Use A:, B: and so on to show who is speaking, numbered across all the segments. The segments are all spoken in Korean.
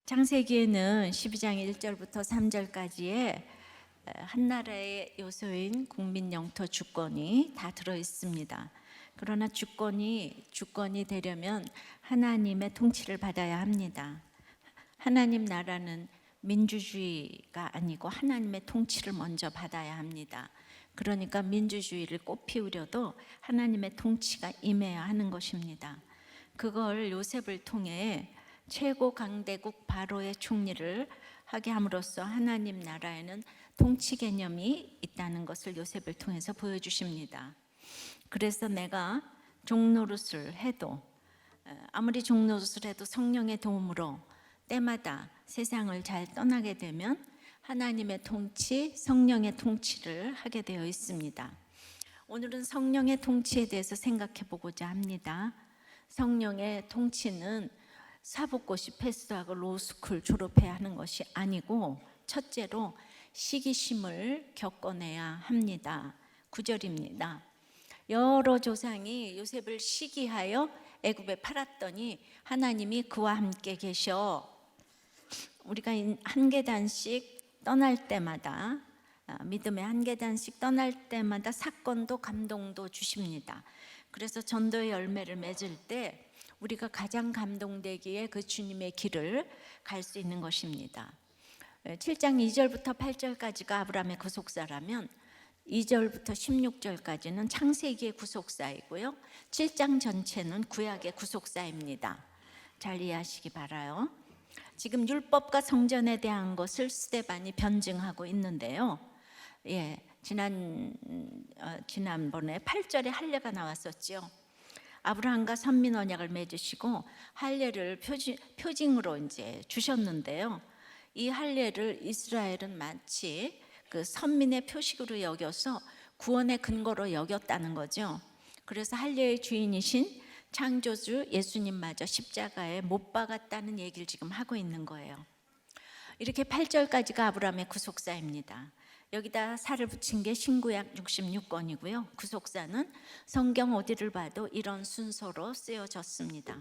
A: 창세기에는 12장 1절부터 3절까지의 한 나라의 요소인 국민 영토 주권이 다 들어 있습니다. 그러나 주권이 되려면 하나님의 통치를 받아야 합니다. 하나님 나라는 민주주의가 아니고 하나님의 통치를 먼저 받아야 합니다. 그러니까 민주주의를 꽃피우려도 하나님의 통치가 임해야 하는 것입니다. 그걸 요셉을 통해 최고 강대국 바로의 총리를 하게 함으로써 하나님 나라에는 통치 개념이 있다는 것을 요셉을 통해서 보여주십니다. 그래서 내가 종노릇을 해도 아무리 종노릇을 해도 성령의 도움으로 때마다 세상을 잘 떠나게 되면 하나님의 통치, 성령의 통치를 하게 되어 있습니다. 오늘은 성령의 통치에 대해서 생각해 보고자 합니다. 성령의 통치는 사법고시 패스하고 로스쿨 졸업해야 하는 것이 아니고 첫째로 시기심을 겪어내야 합니다. 9절입니다. 여러 조상이 요셉을 시기하여 애굽에 팔았더니 하나님이 그와 함께 계셔. 우리가 한 계단씩 떠날 때마다 믿음의 한 계단씩 떠날 때마다 사건도 감동도 주십니다. 그래서 전도의 열매를 맺을 때 우리가 가장 감동되기에 그 주님의 길을 갈 수 있는 것입니다. 7장 2절부터 8절까지가 아브라함의 구속사라면 2절부터 16절까지는 창세기의 구속사이고요. 7장 전체는 구약의 구속사입니다. 잘 이해하시기 바라요. 지금 율법과 성전에 대한 것을 스데반이 변증하고 있는데요. 지난번에 8절에 할례가 나왔었죠. 아브라함과 선민 언약을 맺으시고 할례를 표징으로 이제 주셨는데요. 이 할례를 이스라엘은 마치 그 선민의 표식으로 여겨서 구원의 근거로 여겼다는 거죠. 그래서 할례의 주인이신 창조주 예수님마저 십자가에 못 박았다는 얘기를 지금 하고 있는 거예요. 이렇게 8절까지가 아브라함의 구속사입니다. 여기다 살을 붙인 게 신구약 66권이고요. 구속사는 성경 어디를 봐도 이런 순서로 쓰여졌습니다.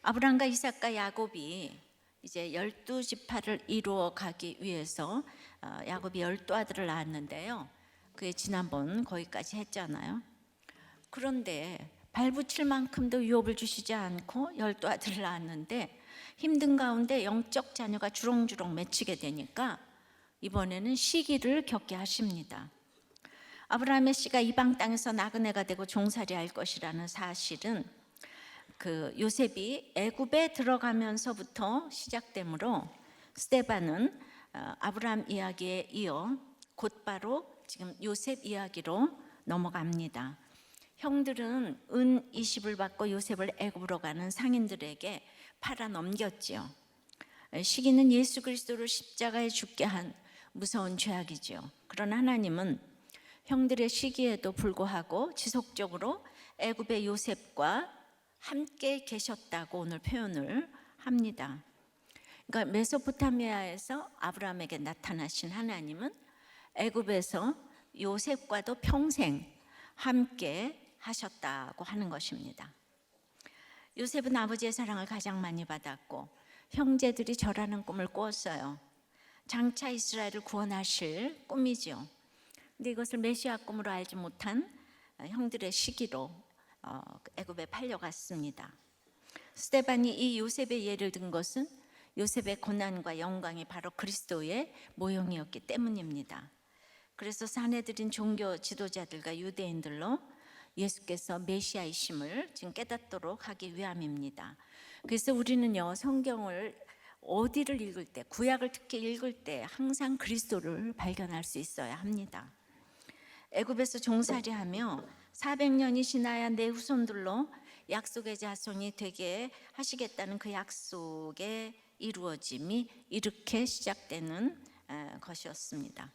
A: 아브라함과 이삭과 야곱이 이제 12지파를 이루어 가기 위해서 야곱이 12아들을 낳았는데요. 그게 지난번 거기까지 했잖아요. 그런데 발붙일 만큼도 유업을 주시지 않고 12아들을 낳았는데 힘든 가운데 영적 자녀가 주렁주렁 맺히게 되니까 이번에는 시기를 겪게 하십니다. 아브라함의 씨가 이방 땅에서 나그네가 되고 종살이할 것이라는 사실은 그 요셉이 애굽에 들어가면서부터 시작되므로 스데반은 아브라함 이야기에 이어 곧바로 지금 요셉 이야기로 넘어갑니다. 형들은 은 20을 받고 요셉을 애굽으로 가는 상인들에게 팔아 넘겼지요. 시기는 예수 그리스도를 십자가에 죽게 한 무서운 죄악이죠. 그러나 하나님은 형들의 시기에도 불구하고 지속적으로 애굽의 요셉과 함께 계셨다고 오늘 표현을 합니다. 그러니까 메소포타미아에서 아브라함에게 나타나신 하나님은 애굽에서 요셉과도 평생 함께 하셨다고 하는 것입니다. 요셉은 아버지의 사랑을 가장 많이 받았고 형제들이 절하는 꿈을 꾸었어요. 장차 이스라엘을 구원하실 꿈이죠. 근데 이것을 메시아 꿈으로 알지 못한 형들의 시기로 애굽에 팔려갔습니다. 스데반이 이 요셉의 예를 든 것은 요셉의 고난과 영광이 바로 그리스도의 모형이었기 때문입니다. 그래서 사내들인 종교 지도자들과 유대인들로 예수께서 메시아이심을 지금 깨닫도록 하기 위함입니다. 그래서 우리는요, 성경을 어디를 읽을 때, 구약을 특히 읽을 때 항상 그리스도를 발견할 수 있어야 합니다. 애굽에서 종살이하며 400년이 지나야 내 후손들로 약속의 자손이 되게 하시겠다는 그 약속의 이루어짐이 이렇게 시작되는 것이었습니다.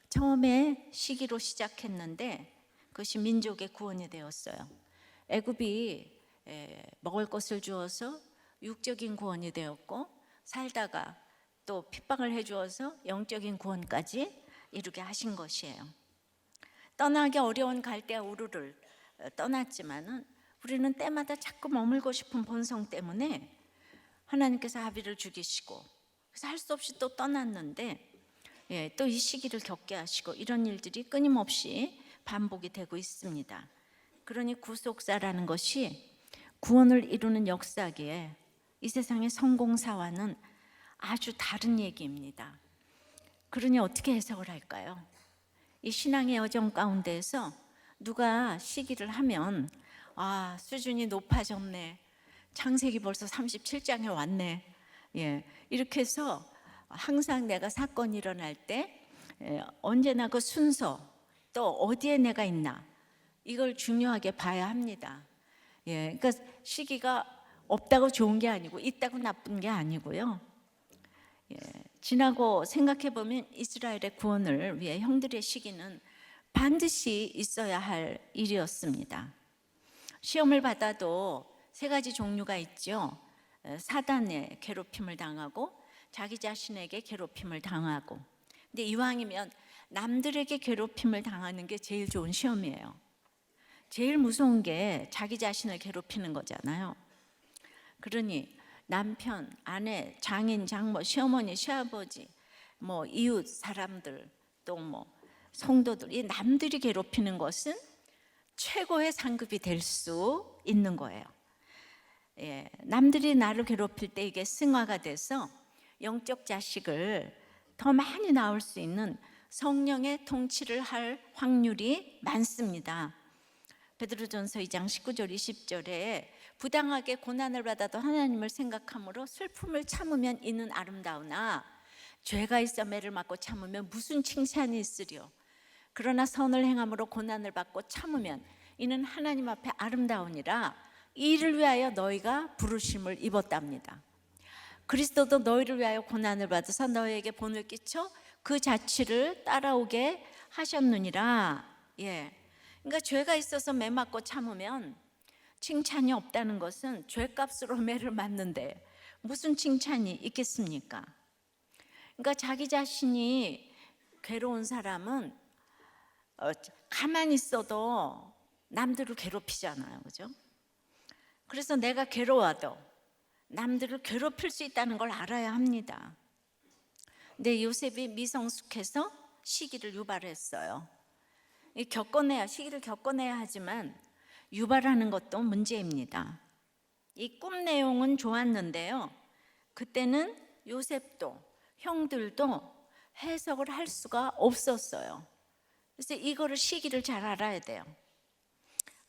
A: 처음에 시기로 시작했는데 그것이 민족의 구원이 되었어요. 애굽이 먹을 것을 주어서 육적인 구원이 되었고 살다가 또 핍박을 해주어서 영적인 구원까지 이루게 하신 것이에요. 떠나기 어려운 갈대아 우르를 떠났지만은 우리는 때마다 자꾸 머물고 싶은 본성 때문에 하나님께서 아비를 죽이시고 그래서 할 수 없이 또 떠났는데 또 이 시기를 겪게 하시고 이런 일들이 끊임없이 반복이 되고 있습니다. 그러니 구속사라는 것이 구원을 이루는 역사기에 이 세상의 성공사와는 아주 다른 얘기입니다. 그러니 어떻게 해석을 할까요? 이 신앙의 여정 가운데에서 누가 시기를 하면 수준이 높아졌네. 창세기 벌써 37장에 왔네. 이렇게 해서 항상 내가 사건이 일어날 때 언제나 그 순서 또 어디에 내가 있나 이걸 중요하게 봐야 합니다. 그러니까 시기가 없다고 좋은 게 아니고 있다고 나쁜 게 아니고요. 지나고 생각해 보면 이스라엘의 구원을 위해 형들의 시기는 반드시 있어야 할 일이었습니다. 시험을 받아도 세 가지 종류가 있죠. 사단의 괴롭힘을 당하고 자기 자신에게 괴롭힘을 당하고. 근데 이왕이면 남들에게 괴롭힘을 당하는 게 제일 좋은 시험이에요. 제일 무서운 게 자기 자신을 괴롭히는 거잖아요. 그러니 남편, 아내, 장인, 장모, 시어머니, 시아버지, 이웃 사람들, 또 성도들, 이 남들이 괴롭히는 것은 최고의 상급이 될 수 있는 거예요. 남들이 나를 괴롭힐 때 이게 승화가 돼서 영적 자식을 더 많이 낳을 수 있는 성령의 통치를 할 확률이 많습니다. 베드로전서 2장 19절 20절에 부당하게 고난을 받아도 하나님을 생각함으로 슬픔을 참으면 이는 아름다우나 죄가 있어 매를 맞고 참으면 무슨 칭찬이 있으리요. 그러나 선을 행함으로 고난을 받고 참으면 이는 하나님 앞에 아름다우니라. 이를 위하여 너희가 부르심을 입었답니다. 그리스도도 너희를 위하여 고난을 받으사 너희에게 본을 끼쳐 그 자취를 따라오게 하셨느니라. 그러니까 죄가 있어서 매 맞고 참으면 칭찬이 없다는 것은 죄값으로 매를 맞는데 무슨 칭찬이 있겠습니까? 그러니까 자기 자신이 괴로운 사람은 가만히 있어도 남들을 괴롭히잖아요, 그죠? 그래서 내가 괴로워도 남들을 괴롭힐 수 있다는 걸 알아야 합니다. 근데 요셉이 미성숙해서 시기를 유발했어요. 시기를 겪어내야 하지만 유발하는 것도 문제입니다. 이 꿈 내용은 좋았는데요. 그때는 요셉도 형들도 해석을 할 수가 없었어요. 그래서 이거를 시기를 잘 알아야 돼요.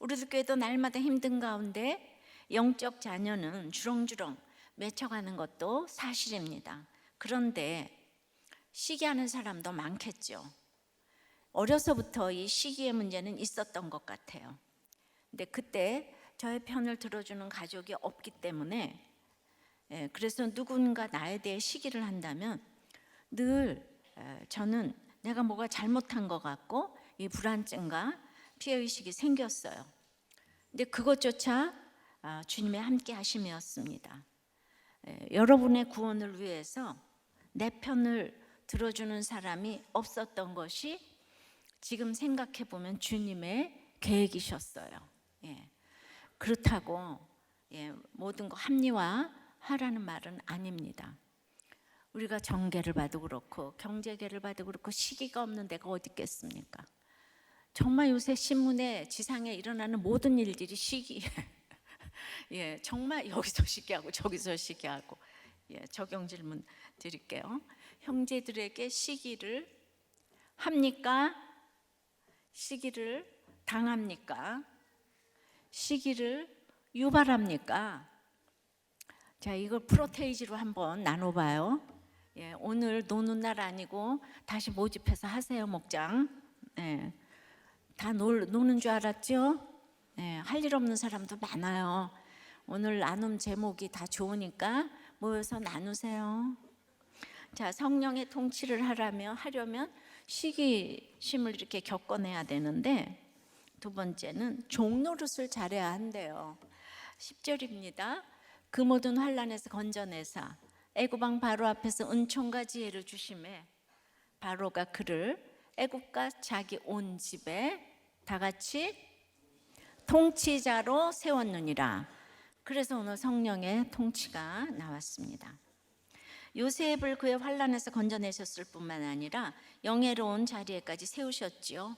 A: 우리들 교회도 날마다 힘든 가운데 영적 자녀는 주렁주렁 맺혀가는 것도 사실입니다. 그런데 시기하는 사람도 많겠죠. 어려서부터 이 시기의 문제는 있었던 것 같아요. 근데 그때 저의 편을 들어주는 가족이 없기 때문에 그래서 누군가 나에 대해 시기를 한다면 늘 저는 내가 뭐가 잘못한 것 같고 이 불안증과 피해의식이 생겼어요. 근데 그것조차 주님의 함께 하심이었습니다. 여러분의 구원을 위해서 내 편을 들어주는 사람이 없었던 것이 지금 생각해 보면 주님의 계획이셨어요. 그렇다고 모든 거 합리화하라는 말은 아닙니다. 우리가 정계를 봐도 그렇고 경제계를 봐도 그렇고 시기가 없는 데가 어디 있겠습니까? 정말 요새 신문에 지상에 일어나는 모든 일들이 시기. 정말 여기서 시기하고 저기서 시기하고. 적용 질문 드릴게요. 형제들에게 시기를 합니까? 시기를 당합니까? 시기를 유발합니까? 자, 이걸 프로테이지로 한번 나눠봐요. 오늘 노는 날 아니고 다시 모집해서 하세요, 목장. 다 노는 줄 알았죠? 할 일 없는 사람도 많아요. 오늘 나눔 제목이 다 좋으니까 모여서 나누세요. 자, 성령의 통치를 하려면 시기심을 이렇게 겪어내야 되는데 두 번째는 종노릇을 잘해야 한대요. 10절입니다. 그 모든 환난에서 건져내사 애굽 왕 바로 앞에서 은총과 지혜를 주심에 바로가 그를 애굽과 자기 온 집에 다 같이 통치자로 세웠느니라. 그래서 오늘 성령의 통치가 나왔습니다. 요셉을 그의 환난에서 건져내셨을 뿐만 아니라 영예로운 자리에까지 세우셨지요.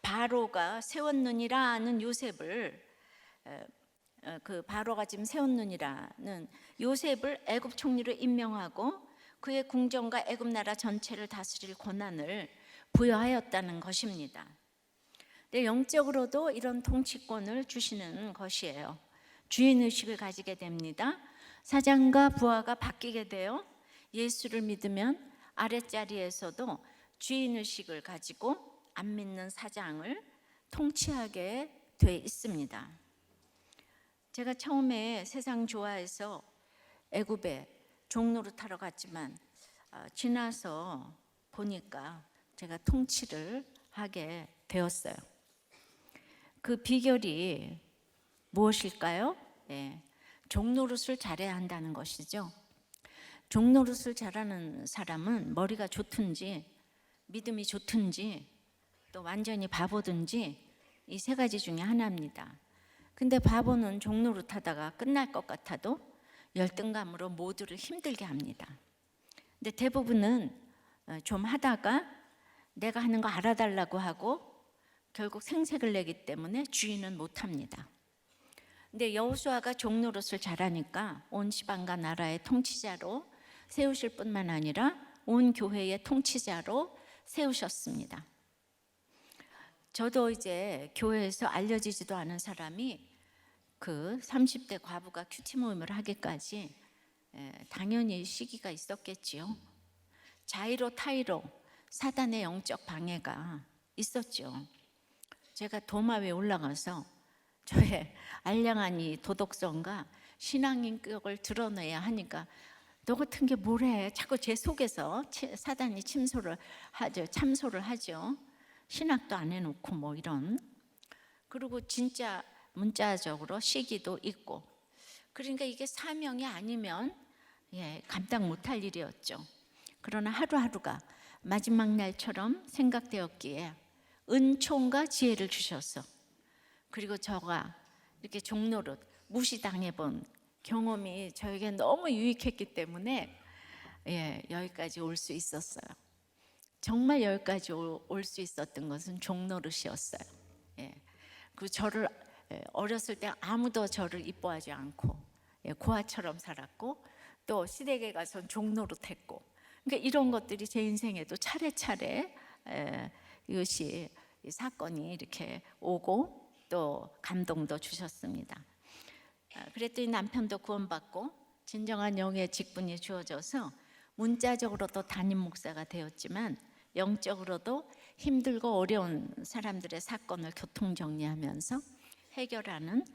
A: 바로가 세웠느니라는 요셉을 그 바로가 지금 세웠느니라는 요셉을 애굽 총리로 임명하고 그의 궁정과 애굽 나라 전체를 다스릴 권한을 부여하였다는 것입니다. 근데 영적으로도 이런 통치권을 주시는 것이에요. 주인의식을 가지게 됩니다. 사장과 부하가 바뀌게 돼요. 예수를 믿으면 아랫자리에서도 주인의식을 가지고 안 믿는 사장을 통치하게 돼 있습니다. 제가 처음에 세상 좋아해서 애굽에 종노릇하러 갔지만 지나서 보니까 제가 통치를 하게 되었어요. 그 비결이 무엇일까요? 종노릇을 잘해야 한다는 것이죠. 종노릇을 잘하는 사람은 머리가 좋든지 믿음이 좋든지 또 완전히 바보든지 이 세 가지 중에 하나입니다. 근데 바보는 종노릇 하다가 끝날 것 같아도 열등감으로 모두를 힘들게 합니다. 근데 대부분은 좀 하다가 내가 하는 거 알아달라고 하고 결국 생색을 내기 때문에 주인은 못합니다. 근데 여호수아가 종노릇을 잘하니까 온 지방과 나라의 통치자로 세우실 뿐만 아니라 온 교회의 통치자로 세우셨습니다. 저도 이제 교회에서 알려지지도 않은 사람이 그 30대 과부가 큐티 모임을 하기까지 당연히 시기가 있었겠지요. 자이로 타이로 사단의 영적 방해가 있었죠. 제가 도마 위에 올라가서 저의 알량한 이 도덕성과 신앙인격을 드러내야 하니까 너 같은 게 뭐래? 자꾸 제 속에서 사단이 참소를 하죠. 신학도 안 해놓고 뭐 이런. 그리고 진짜 문자적으로 시기도 있고. 그러니까 이게 사명이 아니면 감당 못할 일이었죠. 그러나 하루하루가 마지막 날처럼 생각되었기에 은총과 지혜를 주셔서 그리고 저가 이렇게 종노릇 무시당해 본 경험이 저에게 너무 유익했기 때문에 여기까지 올 수 있었어요. 정말 여기까지 올 수 있었던 것은 종노릇이었어요. 그 저를 어렸을 때 아무도 저를 이뻐하지 않고 고아처럼 살았고 또 시댁에 가서 종노릇했고 그러니까 이런 것들이 제 인생에도 차례차례 이것이 사건이 이렇게 오고 또 감동도 주셨습니다. 그랬더니 남편도 구원받고 진정한 영의 직분이 주어져서 문자적으로도 담임 목사가 되었지만 영적으로도 힘들고 어려운 사람들의 사건을 교통정리하면서 해결하는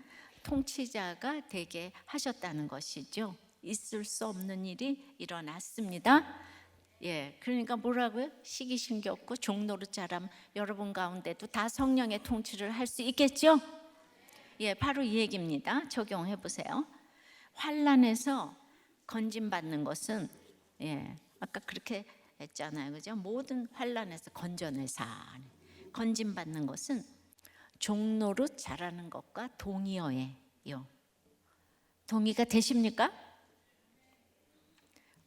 A: 통치자가 되게 하셨다는 것이죠. 있을 수 없는 일이 일어났습니다. 그러니까 뭐라고요? 시기심기 없고 종노릇 잘함 여러분 가운데도 다 성령의 통치를 할 수 있겠죠? 바로 이 얘기입니다. 적용해 보세요. 환난에서 건진받는 것은 아까 그렇게 했잖아요, 그죠? 모든 환난에서 건져내사 건진받는 것은 종노릇 잘하는 것과 동의어예요. 동의가 되십니까?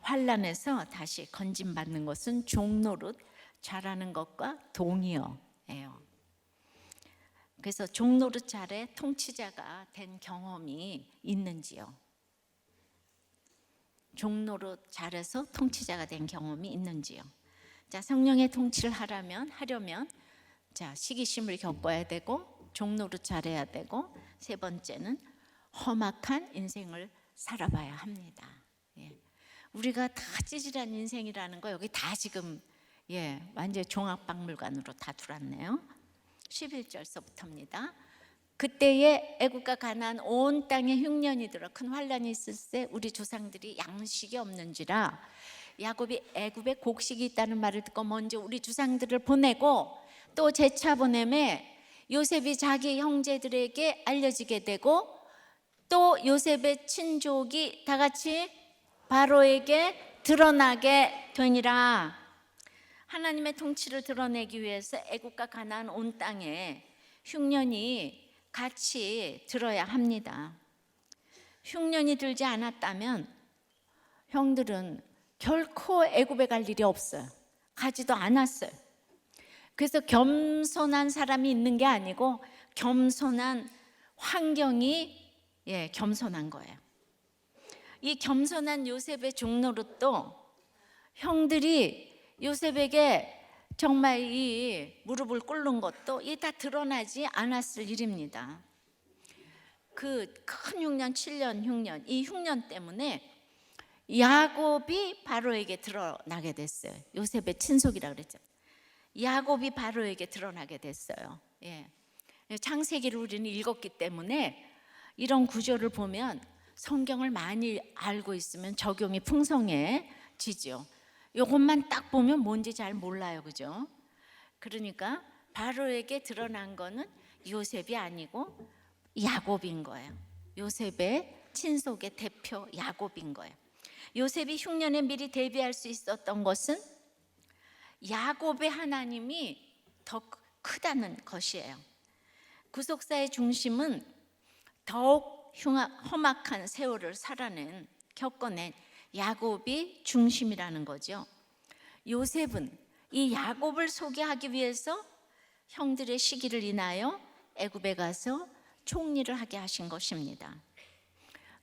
A: 환난에서 다시 건진받는 것은 종노릇 잘하는 것과 동의어예요. 그래서 종노릇 잘해 통치자가 된 경험이 있는지요? 종노릇 잘해서 통치자가 된 경험이 있는지요? 자, 성령의 통치를 하려면 자, 시기심을 겪어야 되고 종노릇 잘해야 되고 세 번째는 험악한 인생을 살아봐야 합니다. 우리가 다 찌질한 인생이라는 거 여기 다 지금 완전 종합박물관으로 다 들어왔네요. 11절서부터입니다. 그때에 애굽과 가나안 온 땅에 흉년이 들어 큰 환란이 있을 때 우리 조상들이 양식이 없는지라 야곱이 애굽에 곡식이 있다는 말을 듣고 먼저 우리 조상들을 보내고 또 재차 보내매 요셉이 자기 형제들에게 알려지게 되고 또 요셉의 친족이 다 같이 바로에게 드러나게 되니라. 하나님의 통치를 드러내기 위해서 애굽과 가나안 온 땅에 흉년이 같이 들어야 합니다. 흉년이 들지 않았다면 형들은 결코 애굽에 갈 일이 없어요. 가지도 않았어요. 그래서 겸손한 사람이 있는 게 아니고 겸손한 환경이 겸손한 거예요. 이 겸손한 요셉의 종노릇도 형들이 요셉에게 정말 이 무릎을 꿇는 것도 이 다 드러나지 않았을 일입니다. 그 큰 흉년, 7년 흉년, 이 흉년 때문에 야곱이 바로에게 드러나게 됐어요. 요셉의 친속이라고 그랬죠. 야곱이 바로에게 드러나게 됐어요. 창세기를 우리는 읽었기 때문에 이런 구조를 보면 성경을 많이 알고 있으면 적용이 풍성해지죠. 이것만 딱 보면 뭔지 잘 몰라요, 그죠? 그러니까 바로에게 드러난 거는 요셉이 아니고 야곱인 거예요. 요셉의 친속의 대표 야곱인 거예요. 요셉이 흉년에 미리 대비할 수 있었던 것은 야곱의 하나님이 더 크다는 것이에요. 구속사의 중심은 더욱 험악한 세월을 겪어낸 야곱이 중심이라는 거죠. 요셉은 이 야곱을 소개하기 위해서 형들의 시기를 인하여 애굽에 가서 총리를 하게 하신 것입니다.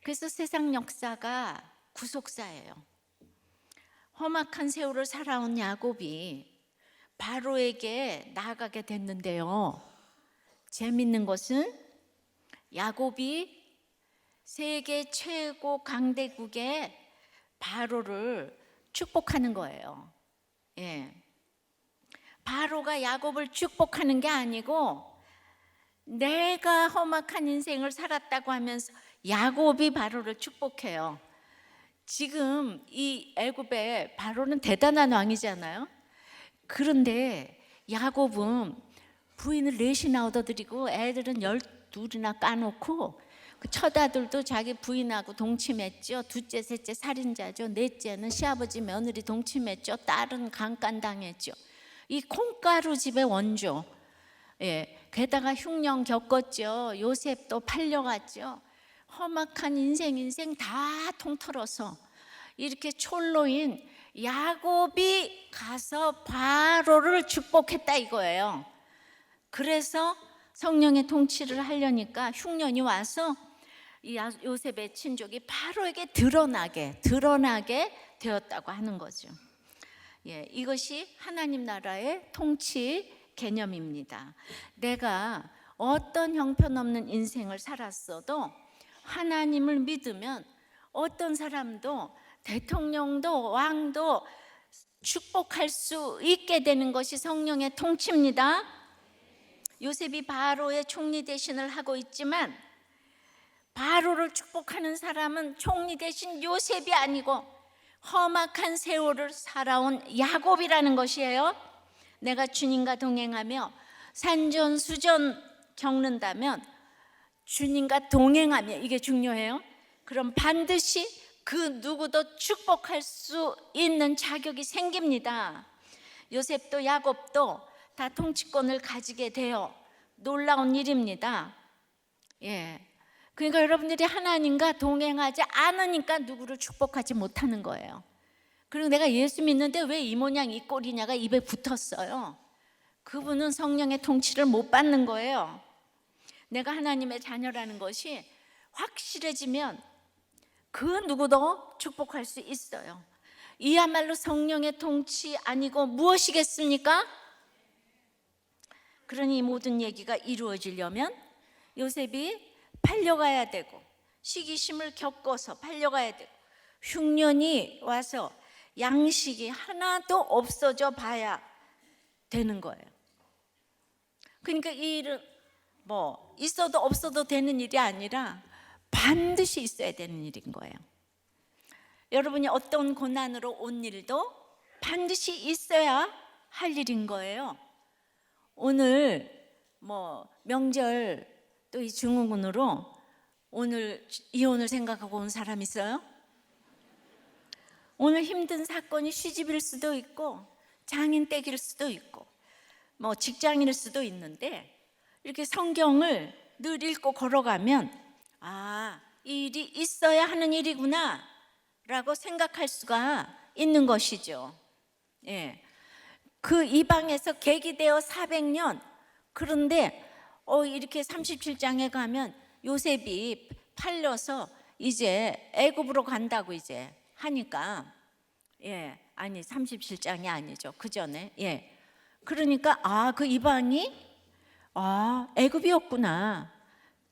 A: 그래서 세상 역사가 구속사예요. 험악한 세월을 살아온 야곱이 바로에게 나아가게 됐는데요. 재밌는 것은 야곱이 세계 최고 강대국의 바로를 축복하는 거예요. 바로가 야곱을 축복하는 게 아니고 내가 험악한 인생을 살았다고 하면서 야곱이 바로를 축복해요. 지금 이 애굽의 바로는 대단한 왕이잖아요. 그런데 야곱은 부인을 넷이나 얻어들이고 애들은 12이나 까놓고 그 처자들도 자기 부인하고 동침했죠. 둘째, 셋째 살인자죠. 넷째는 시아버지 며느리 동침했죠. 딸은 강간당했죠. 이 콩가루 집의 원조. 게다가 흉년 겪었죠. 요셉도 팔려갔죠. 험악한 인생 다 통틀어서 이렇게 촐로인 야곱이 가서 바로를 축복했다 이거예요. 그래서 성령의 통치를 하려니까 흉년이 와서 이 요셉의 친족이 바로에게 드러나게 되었다고 하는 거죠. 이것이 하나님 나라의 통치 개념입니다. 내가 어떤 형편없는 인생을 살았어도 하나님을 믿으면 어떤 사람도 대통령도 왕도 축복할 수 있게 되는 것이 성령의 통치입니다. 요셉이 바로의 총리 대신을 하고 있지만 바로를 축복하는 사람은 총리 대신 요셉이 아니고 험악한 세월을 살아온 야곱이라는 것이에요. 내가 주님과 동행하며 산전수전 겪는다면 주님과 동행하며 이게 중요해요. 그럼 반드시 그 누구도 축복할 수 있는 자격이 생깁니다. 요셉도 야곱도 다 통치권을 가지게 되어 놀라운 일입니다. 그러니까 여러분들이 하나님과 동행하지 않으니까 누구를 축복하지 못하는 거예요. 그리고 내가 예수 믿는데 왜 이 모양 이 꼴이냐가 입에 붙었어요. 그분은 성령의 통치를 못 받는 거예요. 내가 하나님의 자녀라는 것이 확실해지면 그 누구도 축복할 수 있어요. 이야말로 성령의 통치 아니고 무엇이겠습니까? 그러니 이 모든 얘기가 이루어지려면 요셉이 팔려가야 되고 시기심을 겪어서 팔려가야 되고 흉년이 와서 양식이 하나도 없어져 봐야 되는 거예요. 그러니까 이 일은 있어도 없어도 되는 일이 아니라 반드시 있어야 되는 일인 거예요. 여러분이 어떤 고난으로 온 일도 반드시 있어야 할 일인 거예요. 오늘 명절 또 이 증후군으로 오늘 이혼을 생각하고 온 사람 있어요? 오늘 힘든 사건이 시집일 수도 있고 장인 댁일 수도 있고 직장인일 수도 있는데 이렇게 성경을 늘 읽고 걸어가면 일이 있어야 하는 일이구나라고 생각할 수가 있는 것이죠. 예. 그 이방에서 계기되어 400년. 그런데 이렇게 37장에 가면 요셉이 팔려서 이제 애굽으로 간다고 이제 하니까, 예, 아니 37장이 아니죠. 그 전에, 예. 그러니까 그 이방이 애굽이었구나.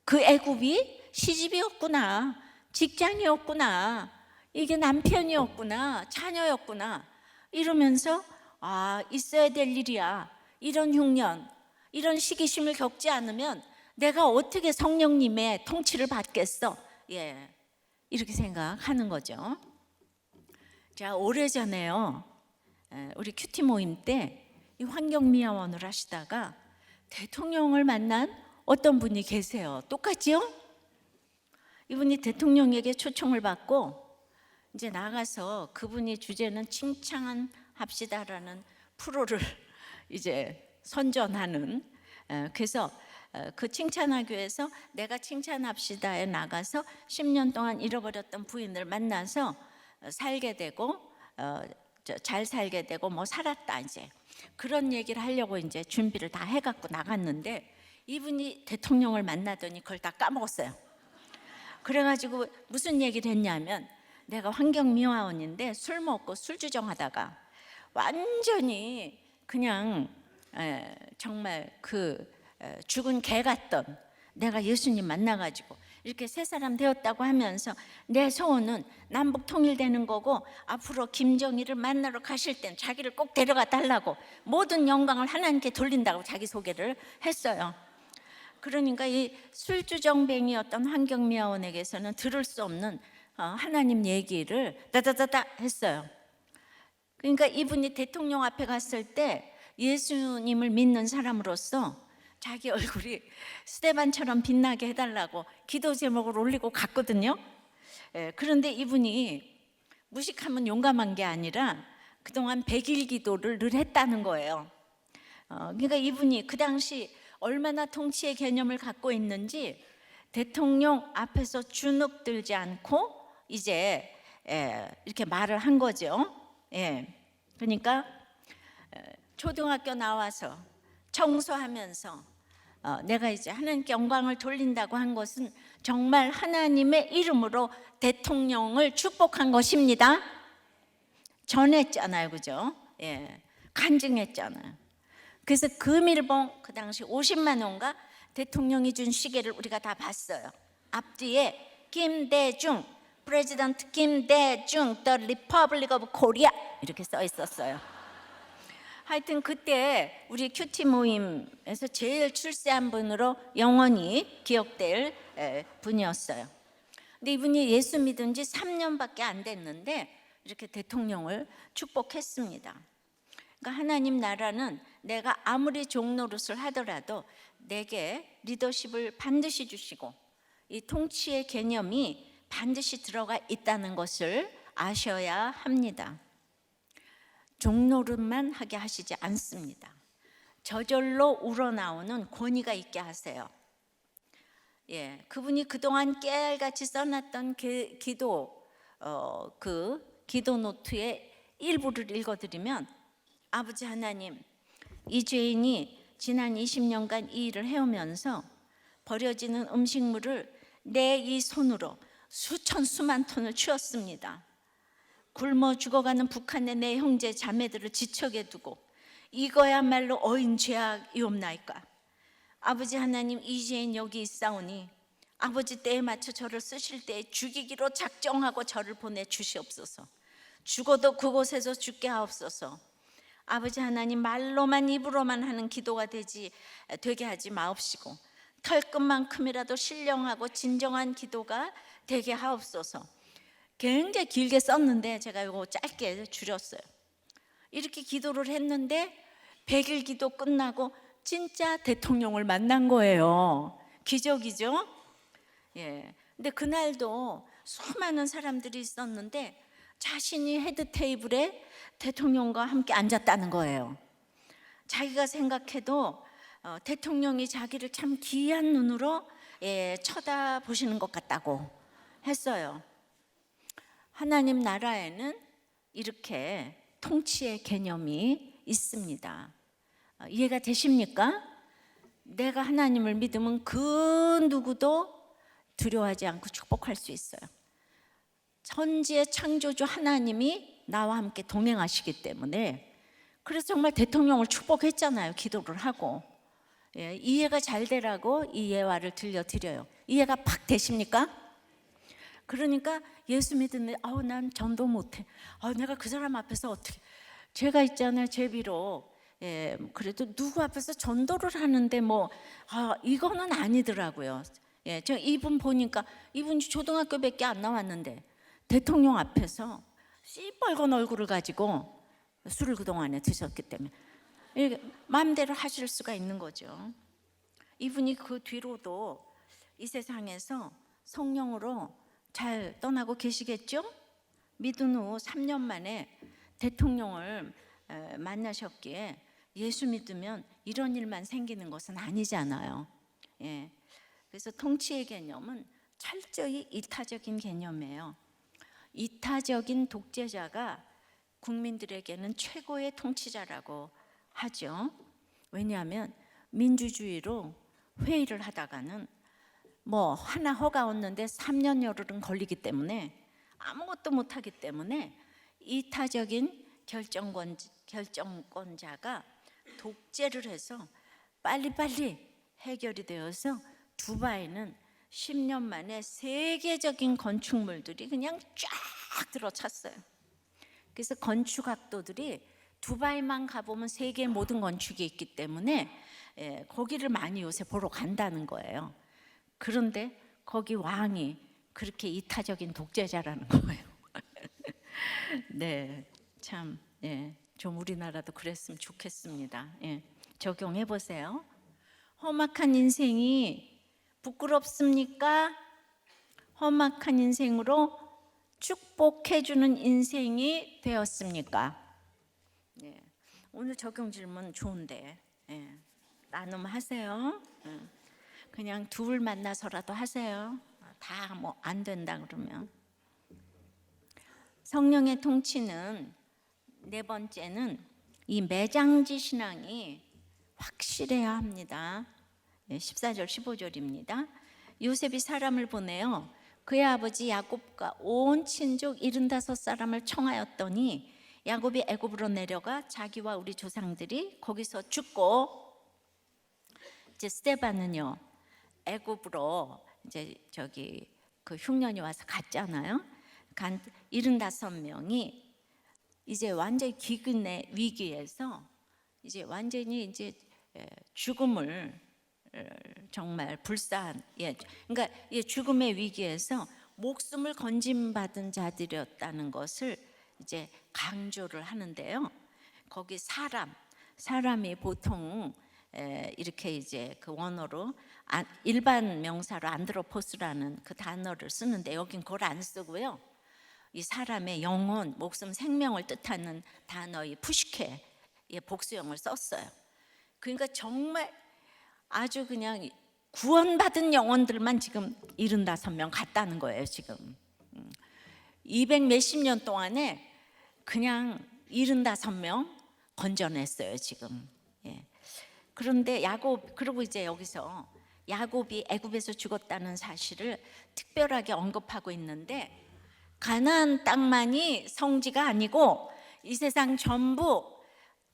A: 그 애굽이 시집이었구나. 직장이었구나. 이게 남편이었구나. 자녀였구나. 이러면서 있어야 될 일이야. 이런 흉년, 이런 시기심을 겪지 않으면 내가 어떻게 성령님의 통치를 받겠어? 예, 이렇게 생각하는 거죠. 자, 오래전에요, 우리 큐티 모임 때 이 환경미화원을 하시다가 대통령을 만난 어떤 분이 계세요. 똑같지요? 이분이 대통령에게 초청을 받고 이제 나가서 그분이 주제는 칭찬합시다라는 프로를 이제 선전하는, 그래서 그 칭찬하기 위해서 내가 칭찬합시다에 나가서 10년 동안 잃어버렸던 부인을 만나서 살게 되고 잘 살게 되고 뭐 살았다, 이제 그런 얘기를 하려고 이제 준비를 다 해갖고 나갔는데 이분이 대통령을 만나더니 그걸 다 까먹었어요. 그래가지고 무슨 얘기를 했냐면, 내가 환경미화원인데 술 먹고 술주정하다가 완전히 그냥 정말 죽은 개 같던 내가 예수님 만나가지고 이렇게 새 사람 되었다고 하면서 내 소원은 남북 통일되는 거고 앞으로 김정일을 만나러 가실 땐 자기를 꼭 데려가 달라고 모든 영광을 하나님께 돌린다고 자기 소개를 했어요. 그러니까 이 술주정뱅이였던 환경미화원에게서는 들을 수 없는 하나님 얘기를 다다다다 했어요. 그러니까 이분이 대통령 앞에 갔을 때 예수님을 믿는 사람으로서 자기 얼굴이 스데반처럼 빛나게 해달라고 기도 제목을 올리고 갔거든요. 그런데 이분이 무식하면 용감한 게 아니라 그동안 100일 기도를 늘 했다는 거예요. 그러니까 이분이 그 당시 얼마나 통치의 개념을 갖고 있는지 대통령 앞에서 주눅들지 않고 이제 이렇게 말을 한 거죠. 그러니까 초등학교 나와서 청소하면서 내가 이제 하나님께 영광을 돌린다고 한 것은 정말 하나님의 이름으로 대통령을 축복한 것입니다. 전했잖아요, 그죠? 간증했잖아요. 그래서 금일봉 그 당시 50만 원가 대통령이 준 시계를 우리가 다 봤어요. 앞뒤에 김대중, 프레지던트 김대중, The Republic of Korea 이렇게 써 있었어요. 하여튼 그때 우리 큐티 모임에서 제일 출세한 분으로 영원히 기억될 분이었어요. 근데 이분이 예수 믿은 지 3년밖에 안 됐는데 이렇게 대통령을 축복했습니다. 그러니까 하나님 나라는 내가 아무리 종노릇을 하더라도 내게 리더십을 반드시 주시고 이 통치의 개념이 반드시 들어가 있다는 것을 아셔야 합니다. 종노릇만 하게 하시지 않습니다. 저절로 우러나오는 권위가 있게 하세요. 그분이 그동안 깨알같이 써놨던 기도 기도 노트의 일부를 읽어드리면, 아버지 하나님, 이 죄인이 지난 20년간 이 일을 해오면서 버려지는 음식물을 내 이 손으로 수천 수만 톤을 치웠습니다. 굶어 죽어가는 북한의 내 형제 자매들을 지척에 두고 이거야말로 어인 죄악이옵나이까. 아버지 하나님, 이 죄인 여기 있사오니 아버지 때에 맞춰 저를 쓰실 때에 죽이기로 작정하고 저를 보내주시옵소서. 죽어도 그곳에서 죽게 하옵소서. 아버지 하나님, 말로만 입으로만 하는 기도가 되게 하지 마옵시고 털끝만큼이라도 신령하고 진정한 기도가 되게 하옵소서. 굉장히 길게 썼는데 제가 이거 짧게 줄였어요. 이렇게 기도를 했는데 100일 기도 끝나고 진짜 대통령을 만난 거예요. 기적이죠? 근데 그날도 수많은 사람들이 있었는데 자신이 헤드 테이블에 대통령과 함께 앉았다는 거예요. 자기가 생각해도 대통령이 자기를 참 기이한 눈으로 쳐다보시는 것 같다고 했어요. 하나님 나라에는 이렇게 통치의 개념이 있습니다. 이해가 되십니까? 내가 하나님을 믿으면 그 누구도 두려워하지 않고 축복할 수 있어요. 천지의 창조주 하나님이 나와 함께 동행하시기 때문에, 그래서 정말 대통령을 축복했잖아요. 기도를 하고. 예, 이해가 잘 되라고 이 예화를 들려드려요. 이해가 팍 되십니까? 그러니까 예수 믿으면 난 전도 못해. 내가 그 사람 앞에서 어떻게, 제가 있잖아요. 제비로 그래도 누구 앞에서 전도를 하는데 이거는 아니더라고요. 저 이분 보니까 이분이 초등학교밖에 안 나왔는데 대통령 앞에서 시뻘건 얼굴을 가지고 술을 그동안에 드셨기 때문에 마음대로 하실 수가 있는 거죠. 이분이 그 뒤로도 이 세상에서 성령으로 잘 떠나고 계시겠죠? 믿은 후 3년 만에 대통령을 만나셨기에 예수 믿으면 이런 일만 생기는 것은 아니잖아요. 그래서 통치의 개념은 철저히 이타적인 개념이에요. 이타적인 독재자가 국민들에게는 최고의 통치자라고 하죠. 왜냐하면 민주주의로 회의를 하다가는 하나 허가 얻는데 3년 열흘은 걸리기 때문에 아무것도 못하기 때문에 이타적인 결정권자가 독재를 해서 빨리빨리 해결이 되어서 두바이는 10년 만에 세계적인 건축물들이 그냥 쫙 들어찼어요. 그래서 건축학도들이 두바이만 가보면 세계 모든 건축이 있기 때문에 거기를 많이 요새 보러 간다는 거예요. 그런데 거기 왕이 그렇게 이타적인 독재자라는 거예요. 네, 참, 좀 우리나라도 그랬으면 좋겠습니다. 적용해 보세요. 험악한 인생이 부끄럽습니까? 험악한 인생으로 축복해주는 인생이 되었습니까? 오늘 적용 질문 좋은데 나눔하세요. 그냥 둘 만나서라도 하세요. 다 안 된다 그러면. 성령의 통치는 네 번째는 이 매장지 신앙이 확실해야 합니다. 14절 15절입니다. 요셉이 사람을 보내어 그의 아버지 야곱과 온 친족 75사람을 청하였더니 야곱이 애굽으로 내려가 자기와 우리 조상들이 거기서 죽고, 이제 스데반은요 애굽으로 이제 그 흉년이 와서 갔잖아요. 간 75명이 이제 완전히 기근의 위기에서 이제 완전히 이제 죽음을 정말 불쌍한 그러니까 죽음의 위기에서 목숨을 건짐받은 자들이었다는 것을 이제 강조를 하는데요. 거기 사람이 보통 이렇게 이제 그 원어로 일반 명사로 안드로포스라는 그 단어를 쓰는데 여긴 그걸 안 쓰고요. 이 사람의 영혼, 목숨, 생명을 뜻하는 단어의 푸시케의 복수형을 썼어요. 그러니까 정말 아주 그냥 구원받은 영혼들만 지금 75명 갔다는 거예요. 지금 200 몇십 년 동안에 그냥 75명 건져냈어요 지금. 그런데 그리고 이제 여기서 야곱이 애굽에서 죽었다는 사실을 특별하게 언급하고 있는데, 가나안 땅만이 성지가 아니고 이 세상 전부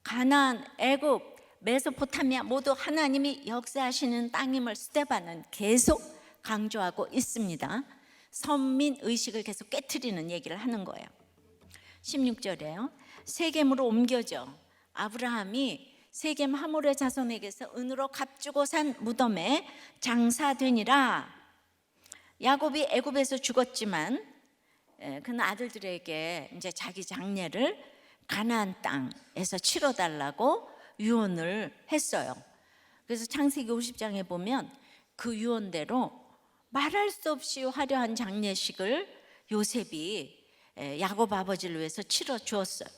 A: 가나안, 애굽, 메소포타미아 모두 하나님이 역사하시는 땅임을 스데반은 계속 강조하고 있습니다. 선민 의식을 계속 깨트리는 얘기를 하는 거예요. 16절에요. 세겜으로 옮겨져 아브라함이 세겜 하몰의 자손에게서 은으로 값주고 산 무덤에 장사되니라. 야곱이 애굽에서 죽었지만 그는 아들들에게 이제 자기 장례를 가나안 땅에서 치러달라고 유언을 했어요. 그래서 창세기 50장에 보면 그 유언대로 말할 수 없이 화려한 장례식을 요셉이 야곱 아버지를 위해서 치러 주었어요.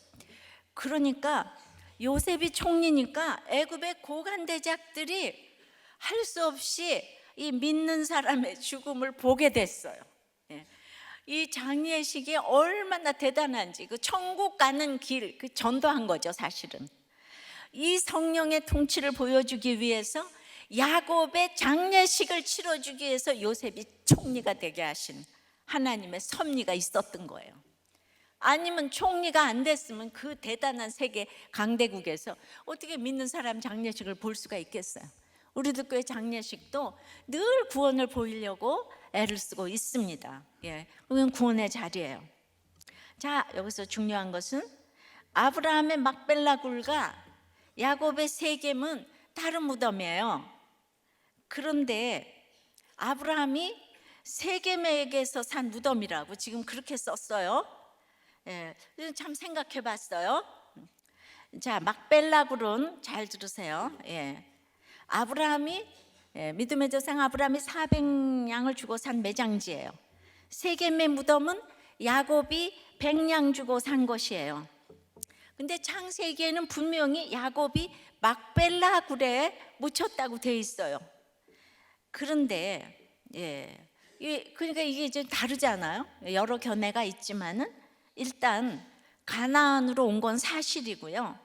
A: 그러니까 요셉이 총리니까 애굽의 고관대작들이 할 수 없이 이 믿는 사람의 죽음을 보게 됐어요. 이 장례식이 얼마나 대단한지, 그 천국 가는 길, 그 전도한 거죠 사실은. 이 성령의 통치를 보여주기 위해서 야곱의 장례식을 치러주기 위해서 요셉이 총리가 되게 하신 하나님의 섭리가 있었던 거예요. 아니면 총리가 안 됐으면 그 대단한 세계 강대국에서 어떻게 믿는 사람 장례식을 볼 수가 있겠어요? 우리도 교회 장례식도 늘 구원을 보이려고 애를 쓰고 있습니다. 예, 그건 구원의 자리예요. 자, 여기서 중요한 것은 아브라함의 막벨라 굴과 야곱의 세겜은 다른 무덤이에요. 그런데 아브라함이 세겜에게서 산 무덤이라고 지금 그렇게 썼어요. 예, 참 생각해 봤어요. 자, 막벨라 굴은 잘 들으세요. 예. 아브라함이 믿음의 조상 아브라함이 400냥을 주고 산 매장지예요. 세겜의 무덤은 야곱이 100냥 주고 산 것이에요. 근데 창세기에는 분명히 야곱이 막벨라 굴에 묻혔다고 돼 있어요. 그런데 그러니까 이게 좀 다르잖아요. 여러 견해가 있지만은 일단 가나안으로 온 건 사실이고요.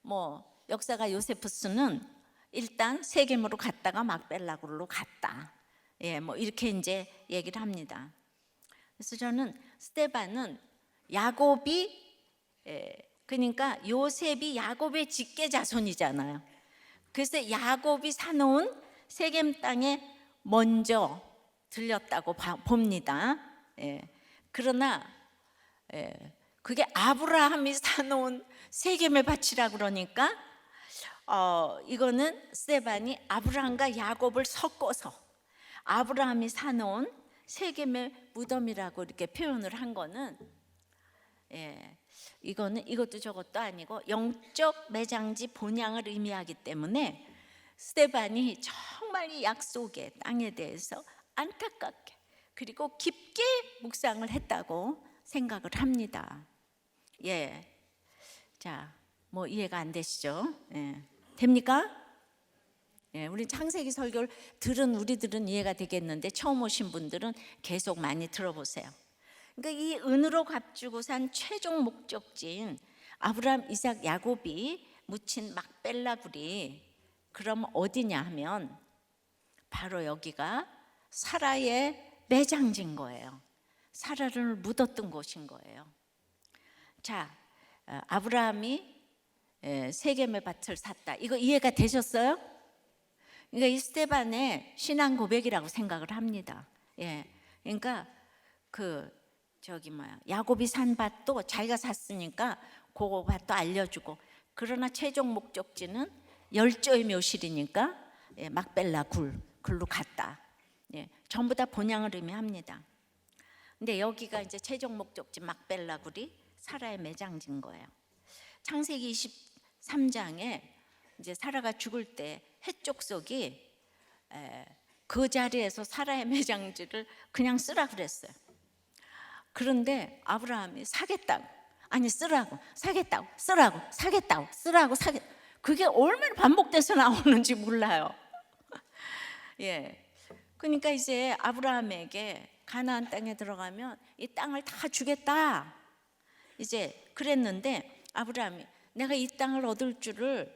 A: 뭐 역사가 요세푸스는 일단 세겜으로 갔다가 막벨라 굴로 갔다. 뭐 이렇게 이제 얘기를 합니다. 그래서 저는 스데반은 야곱이 그러니까 요셉이 야곱의 직계 자손이잖아요. 그래서 야곱이 사놓은 세겜 땅에 먼저 들렸다고 봅니다. 그러나 그게 아브라함이 사놓은 세겜의 밭이라 그러니까 이거는 스데반이 아브라함과 야곱을 섞어서 아브라함이 사놓은 세겜의 무덤이라고 이렇게 표현을 한 거는 이거는 이것도 저것도 아니고 영적 매장지 본향을 의미하기 때문에 스데반이 정말 이 약속의 땅에 대해서 안타깝게 그리고 깊게 묵상을 했다고 생각을 합니다. 자, 뭐 이해가 안 되시죠? 됩니까? 우리 창세기 설교를 들은 우리들은 이해가 되겠는데 처음 오신 분들은 계속 많이 들어보세요. 그러니까 이 은으로 값주고 산 최종 목적지인 아브라함, 이삭, 야곱이 묻힌 막벨라 굴이 그럼 어디냐 하면 바로 여기가 사라의 매장지인 거예요. 사라를 묻었던 곳인 거예요. 자, 아브라함이 세겜의 밭을 샀다. 이거 이해가 되셨어요? 그러니까 이 스데반의 신앙 고백이라고 생각을 합니다. 그러니까 야곱이 산 밭도 자기가 샀으니까 그 밭도 알려주고, 그러나 최종 목적지는 열조의 묘실이니까 막벨라 굴로 갔다. 전부 다 본향을 의미합니다. 근데 여기가 이제 최종 목적지 막벨라 굴이 사라의 매장지인 거예요. 창세기 23장에 이제 사라가 죽을 때 헷족속이 그 자리에서 사라의 매장지를 그냥 쓰라 그랬어요. 그런데 아브라함이 사겠다고, 아니 쓰라고, 사겠다고, 쓰라고, 사겠다고, 쓰라고, 그게 얼마나 반복돼서 나오는지 몰라요. 그러니까 이제 아브라함에게 가나안 땅에 들어가면 이 땅을 다 주겠다 이제 그랬는데, 아브라함이 내가 이 땅을 얻을 줄을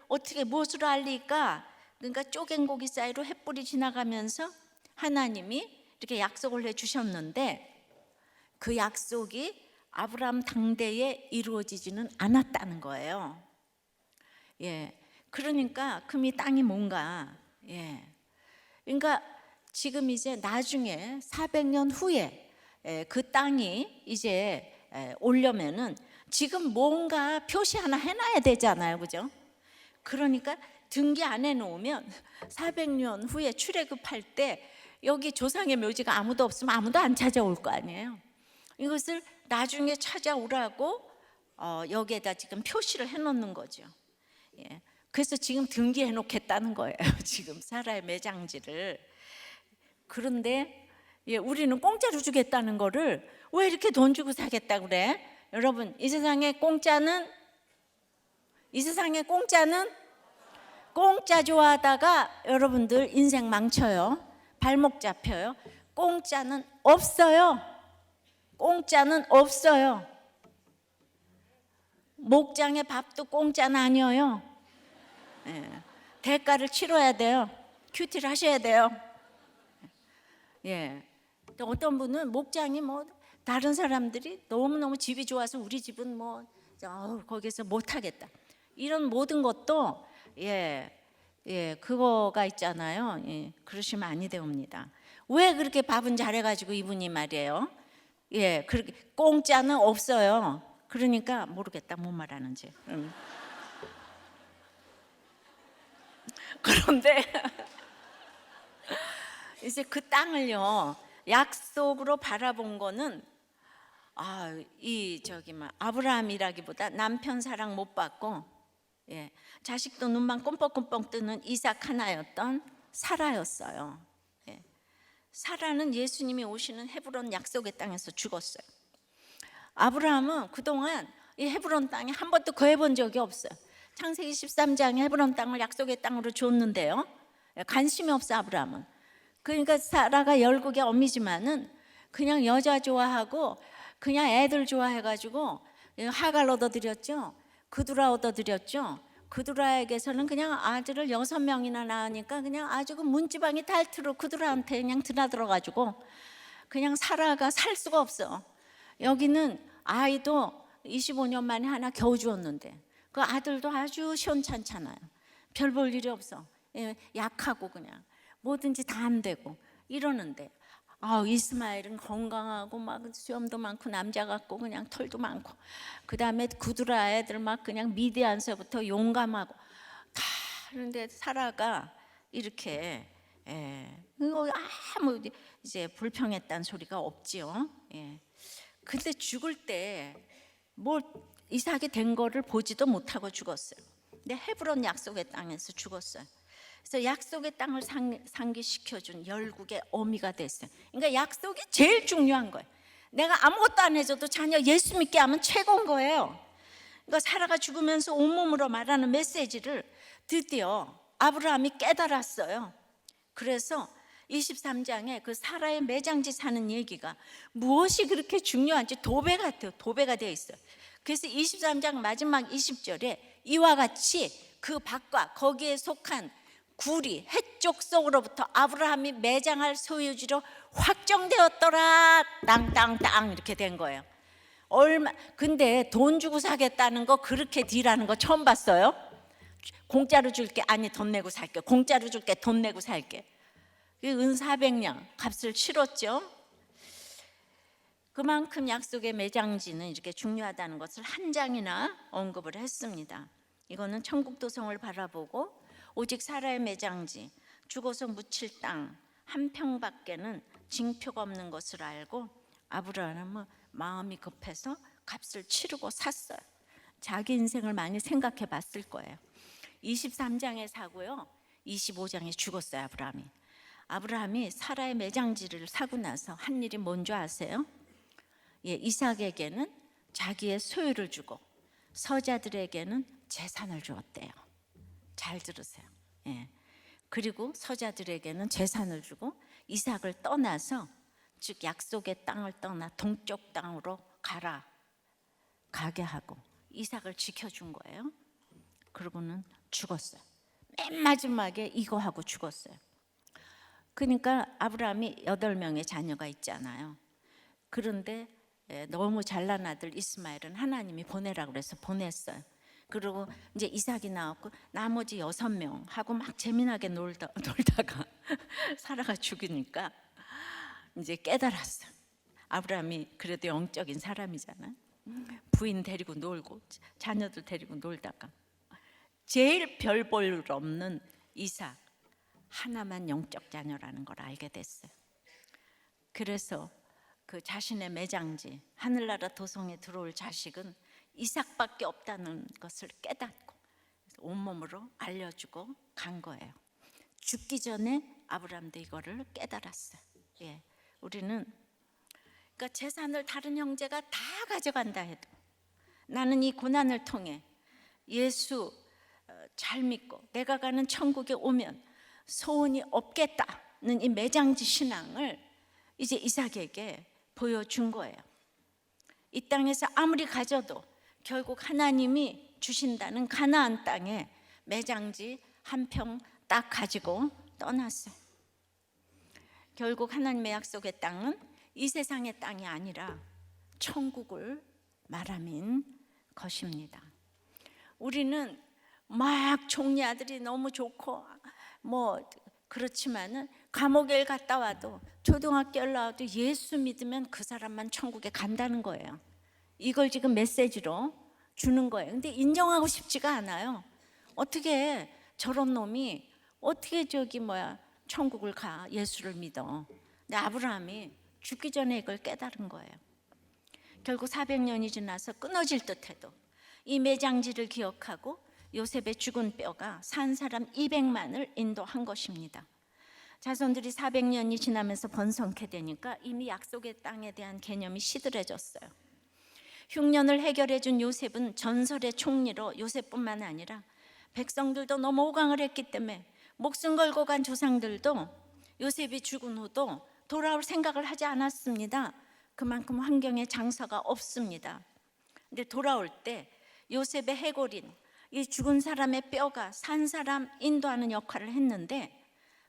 A: 어떻게 무엇으로 알리까? 그러니까 쪼갠 고기 사이로 햇불이 지나가면서 하나님이 이렇게 약속을 해주셨는데 그 약속이 아브라함 당대에 이루어지지는 않았다는 거예요. 그러니까 그럼 이 땅이 뭔가, 그러니까 지금 이제 나중에 400년 후에 그 땅이 이제 오려면은 지금 뭔가 표시 하나 해놔야 되잖아요, 그죠? 그러니까 등기 안 해놓으면 400년 후에 출애굽할 때 여기 조상의 묘지가 아무도 없으면 아무도 안 찾아올 거 아니에요. 이것을 나중에 찾아오라고 여기에다 지금 표시를 해놓는 거죠. 그래서 지금 등기해 놓겠다는 거예요. 지금 사라의 매장지를. 그런데 우리는 공짜로 주겠다는 거를 왜 이렇게 돈 주고 사겠다 그래? 여러분, 이 세상에 공짜 좋아하다가 여러분들 인생 망쳐요. 발목 잡혀요. 공짜는 없어요. 공짜는 없어요. 목장의 밥도 공짜는 아니에요. 예, 대가를 치러야 돼요. 큐티를 하셔야 돼요. 예. 또 어떤 분은 목장이 뭐 다른 사람들이 너무너무 집이 좋아서 우리 집은 뭐 거기서 못 하겠다. 이런 모든 것도 그거가 있잖아요. 예, 그러시면 아니 되옵니다. 왜 그렇게 밥은 잘해가지고 이분이 말이에요. 예, 그렇게 공짜는 없어요. 그러니까 모르겠다 뭔 말하는지. 그런데 이제 그 땅을요 약속으로 바라본 거는 아브라함이라기보다 남편 사랑 못 받고 자식도 눈만 꼼뻑꼼뻑 뜨는 이삭 하나였던 사라였어요. 사라는 예수님이 오시는 헤브론 약속의 땅에서 죽었어요. 아브라함은 그동안 이 헤브론 땅에 한 번도 거해본 적이 없어요. 창세기 13장에 헤브론 땅을 약속의 땅으로 줬는데요, 관심이 없어 아브라함은. 그러니까 사라가 열국의 어미지만은 그냥 여자 좋아하고 그냥 애들 좋아해가지고 하갈 얻어드렸죠. 그두라 얻어드렸죠. 그두라에게서는 그냥 아들을 6명이나 낳으니까 그냥 아주 그 문지방이 탈트로 그두라한테 그냥 드나들어가지고 그냥 사라가 살 수가 없어. 여기는 아이도 25년 만에 하나 겨우 주었는데 그 아들도 아주 시원찮잖아요. 별 볼 일이 없어. 약하고 그냥 뭐든지 다 안 되고 이러는데 이스마엘은 건강하고 막 수염도 많고 남자 같고 그냥 털도 많고, 그 다음에 구두라 애들 막 그냥 미디안서부터 용감하고 다 하는데 사라가 이렇게 아무 이제 불평했다는 소리가 없지요. 근데 죽을 때 뭐 이삭이 된 거를 보지도 못하고 죽었어요. 근데 헤브론 약속의 땅에서 죽었어요. 그래서 약속의 땅을 상기시켜준 열국의 어미가 됐어요. 그러니까 약속이 제일 중요한 거예요. 내가 아무것도 안 해줘도 자녀 예수 믿게 하면 최고인 거예요. 그러니까 사라가 죽으면서 온몸으로 말하는 메시지를 드디어 아브라함이 깨달았어요. 그래서 23장에 그 사라의 매장지 사는 얘기가 무엇이 그렇게 중요한지 도배 같아요. 도배가 되어 있어요. 그래서 23장 마지막 20절에 이와 같이 그 밭과 거기에 속한 구리 해쪽 속으로부터 아브라함이 매장할 소유지로 확정되었더라. 땅땅땅 이렇게 된 거예요. 근데 돈 주고 사겠다는 거 그렇게 딜하는 거 처음 봤어요. 공짜로 줄게, 아니 돈 내고 살게. 공짜로 줄게, 돈 내고 살게. 은 400냥 값을 치렀죠. 그만큼 약속의 매장지는 이렇게 중요하다는 것을 한 장이나 언급을 했습니다. 이거는 천국 도성을 바라보고 오직 사라의 매장지, 죽어서 묻힐 땅 한 평밖에는 징표가 없는 것을 알고 아브라함은 마음이 급해서 값을 치르고 샀어요. 자기 인생을 많이 생각해 봤을 거예요. 23장에 사고요, 25장에 죽었어요. 아브라함이 사라의 매장지를 사고 나서 한 일이 뭔지 아세요? 이삭에게는 자기의 소유를 주고 서자들에게는 재산을 주었대요. 잘 들으세요. 그리고 서자들에게는 재산을 주고 이삭을 떠나서, 즉 약속의 땅을 떠나 동쪽 땅으로 가게 하고 이삭을 지켜준 거예요. 그러고는 죽었어요. 맨 마지막에 이거 하고 죽었어요. 그러니까 아브라함이 8명의 자녀가 있잖아요. 그런데 너무 잘난 아들 이스마엘은 하나님이 보내라고 그래서 보냈어요. 그리고 이제 이삭이 나왔고 나머지 6명하고 막 재미나게 놀다가 사라가 죽으니까 이제 깨달았어. 아브라함이 그래도 영적인 사람이잖아요. 부인 데리고 놀고 자녀들 데리고 놀다가 제일 별 볼 없는 이삭 하나만 영적 자녀라는 걸 알게 됐어요. 그래서 그 자신의 매장지 하늘나라 도성에 들어올 자식은 이삭밖에 없다는 것을 깨닫고 온몸으로 알려주고 간 거예요. 죽기 전에 아브라함도 이거를 깨달았어요. 우리는 그러니까 재산을 다른 형제가 다 가져간다 해도 나는 이 고난을 통해 예수 잘 믿고 내가 가는 천국에 오면 소원이 없겠다는 이 매장지 신앙을 이제 이삭에게 보여준 거예요. 이 땅에서 아무리 가져도 결국 하나님이 주신다는 가나안 땅에 매장지 한 평 딱 가지고 떠났어요. 결국 하나님의 약속의 땅은 이 세상의 땅이 아니라 천국을 말하는 것입니다. 우리는 막 총리 아들이 너무 좋고 뭐 그렇지만은 감옥에 갔다 와도 초등학교에 나와도 예수 믿으면 그 사람만 천국에 간다는 거예요. 이걸 지금 메시지로 주는 거예요. 근데 인정하고 싶지가 않아요. 어떻게 저런 놈이 어떻게 천국을 가, 예수를 믿어. 근데 아브라함이 죽기 전에 이걸 깨달은 거예요. 결국 400년이 지나서 끊어질 듯해도 이 매장지를 기억하고 요셉의 죽은 뼈가 산 사람 200만을 인도한 것입니다. 자손들이 400년이 지나면서 번성케 되니까 이미 약속의 땅에 대한 개념이 시들해졌어요. 흉년을 해결해 준 요셉은 전설의 총리로 요셉뿐만 아니라 백성들도 너무 호강을 했기 때문에 목숨 걸고 간 조상들도 요셉이 죽은 후도 돌아올 생각을 하지 않았습니다. 그만큼 환경에 장사가 없습니다. 근데 돌아올 때 요셉의 해골인 이 죽은 사람의 뼈가 산 사람 인도하는 역할을 했는데,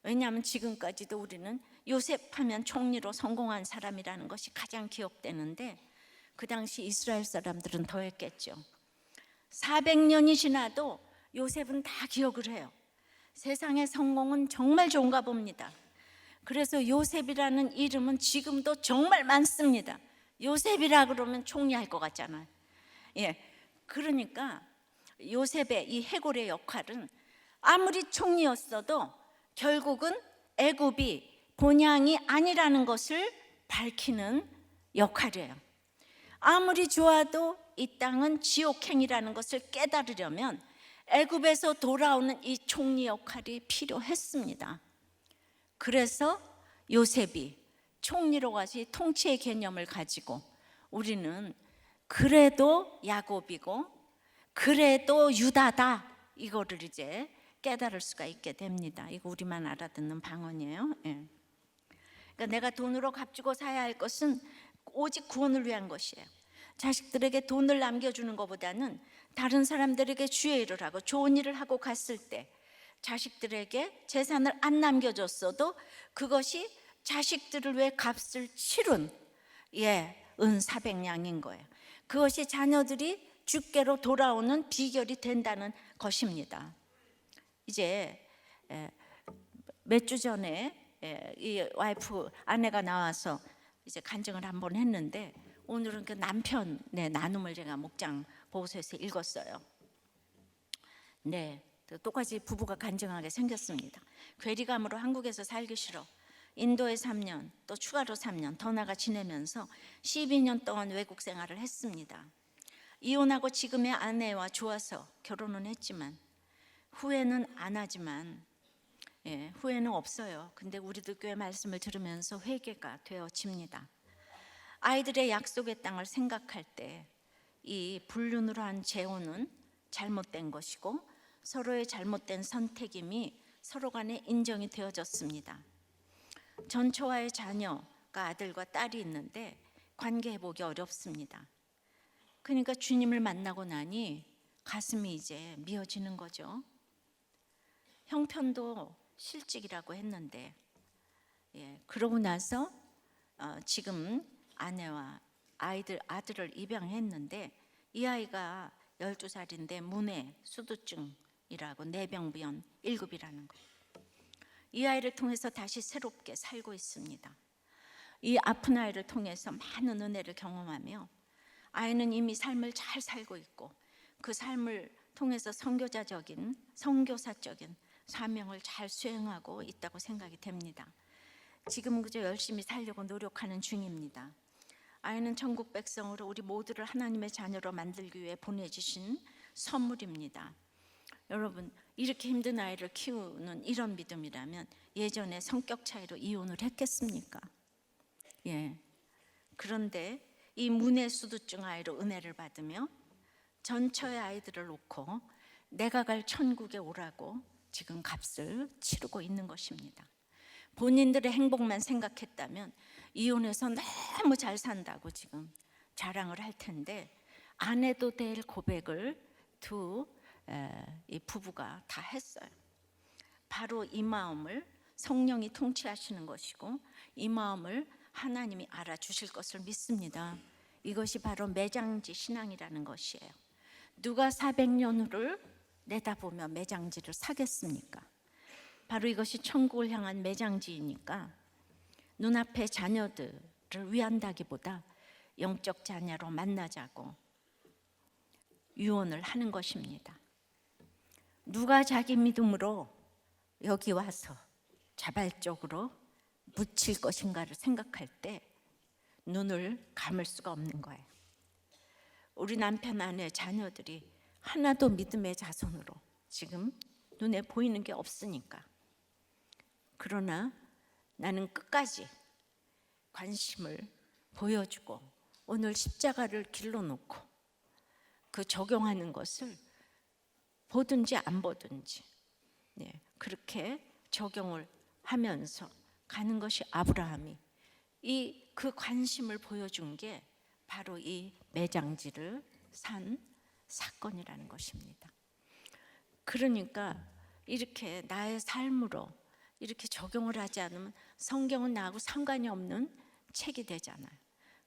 A: 왜냐하면 지금까지도 우리는 요셉 하면 총리로 성공한 사람이라는 것이 가장 기억되는데 그 당시 이스라엘 사람들은 더 했겠죠. 400년이 지나도 요셉은 다 기억을 해요. 세상의 성공은 정말 좋은가 봅니다. 그래서 요셉이라는 이름은 지금도 정말 많습니다. 요셉이라 그러면 총리할 것 같잖아요. 그러니까 요셉의 이 해골의 역할은 아무리 총리였어도 결국은 애굽이 본향이 아니라는 것을 밝히는 역할이에요. 아무리 좋아도 이 땅은 지옥행이라는 것을 깨달으려면 애굽에서 돌아오는 이 총리 역할이 필요했습니다. 그래서 요셉이 총리로 가서 통치의 개념을 가지고 우리는 그래도 야곱이고 그래도 유다다, 이거를 이제 깨달을 수가 있게 됩니다. 이거 우리만 알아듣는 방언이에요. 그러니까 내가 돈으로 값주고 사야 할 것은 오직 구원을 위한 것이에요. 자식들에게 돈을 남겨주는 것보다는 다른 사람들에게 주의 일을 하고 좋은 일을 하고 갔을 때 자식들에게 재산을 안 남겨줬어도 그것이 자식들을 위해 값을 치른 은 400냥인 거예요. 그것이 자녀들이 주께로 돌아오는 비결이 된다는 것입니다. 이제 몇 주 전에 이 와이프 아내가 나와서 이제 간증을 한번 했는데, 오늘은 그 남편의 나눔을 제가 목장 보고서에서 읽었어요. 똑같이 부부가 간증하게 생겼습니다. 괴리감으로 한국에서 살기 싫어 인도에 3년, 또 추가로 3년 더 나가 지내면서 12년 동안 외국 생활을 했습니다. 이혼하고 지금의 아내와 좋아서 결혼은 했지만 후회는 안 하지만 후회는 없어요. 근데 우리들 교회 말씀을 들으면서 회개가 되어집니다. 아이들의 약속의 땅을 생각할 때 이 불륜으로 한 재혼은 잘못된 것이고 서로의 잘못된 선택임이 서로 간에 인정이 되어졌습니다. 전처와의 자녀가 아들과 딸이 있는데 관계 회복이 어렵습니다. 그러니까 주님을 만나고 나니 가슴이 이제 미어지는 거죠. 형편도 실직이라고 했는데 그러고 나서 지금 아내와 아들을 입양했는데 이 아이가 12살인데 문해 수두증이라고 내병비연 1급이라는 거예요. 이 아이를 통해서 다시 새롭게 살고 있습니다. 이 아픈 아이를 통해서 많은 은혜를 경험하며 아이는 이미 삶을 잘 살고 있고 그 삶을 통해서 선교사적인 사명을 잘 수행하고 있다고 생각이 됩니다. 지금 그저 열심히 살려고 노력하는 중입니다. 아이는 천국 백성으로 우리 모두를 하나님의 자녀로 만들기 위해 보내주신 선물입니다. 여러분, 이렇게 힘든 아이를 키우는 이런 믿음이라면 예전에 성격 차이로 이혼을 했겠습니까? 그런데 이 문해수두증 아이로 은혜를 받으며 전처의 아이들을 놓고 내가 갈 천국에 오라고 지금 값을 치르고 있는 것입니다. 본인들의 행복만 생각했다면 이혼해서 너무 잘 산다고 지금 자랑을 할 텐데, 안 해도 될 고백을 이 부부가 다 했어요. 바로 이 마음을 성령이 통치하시는 것이고, 이 마음을 하나님이 알아주실 것을 믿습니다. 이것이 바로 매장지 신앙이라는 것이에요. 누가 400년을 내다보며 매장지를 사겠습니까? 바로 이것이 천국을 향한 매장지이니까 눈앞의 자녀들을 위한다기보다 영적 자녀로 만나자고 유언을 하는 것입니다. 누가 자기 믿음으로 여기 와서 자발적으로 묻힐 것인가를 생각할 때 눈을 감을 수가 없는 거예요. 우리 남편, 아내, 자녀들이 하나도 믿음의 자손으로 지금 눈에 보이는 게 없으니까. 그러나 나는 끝까지 관심을 보여주고 오늘 십자가를 길러놓고 그 적용하는 것을 보든지 안 보든지 그렇게 적용을 하면서 가는 것이 아브라함이 그 관심을 보여준 게 바로 이 매장지를 산 사건이라는 것입니다. 그러니까 이렇게 나의 삶으로 이렇게 적용을 하지 않으면 성경은 나하고 상관이 없는 책이 되잖아요.